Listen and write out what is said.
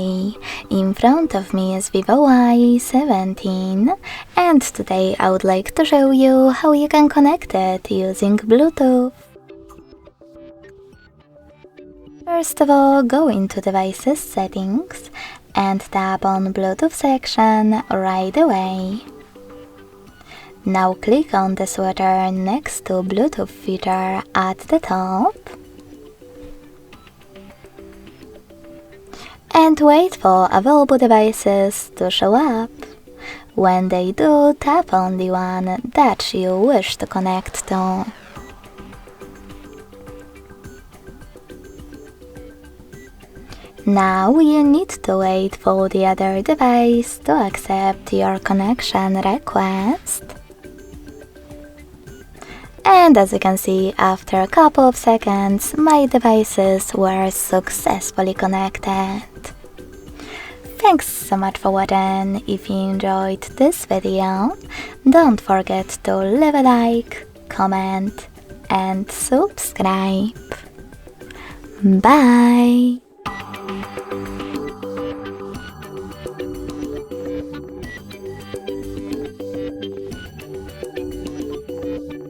Hi! In front of me is VIVO Y17 and today I would like to show you how you can connect it using Bluetooth. First of all, go into Devices Settings and tap on Bluetooth section right away. Now click on the sweater next to Bluetooth feature at the top. And wait for available devices to show up. When they do, tap on the one that you wish to connect to. Now you need to wait for the other device to accept your connection request. And as you can see, after a couple of seconds, my devices were successfully connected. Thanks so much for watching. If you enjoyed this video, don't forget to leave a like, comment and subscribe. Bye!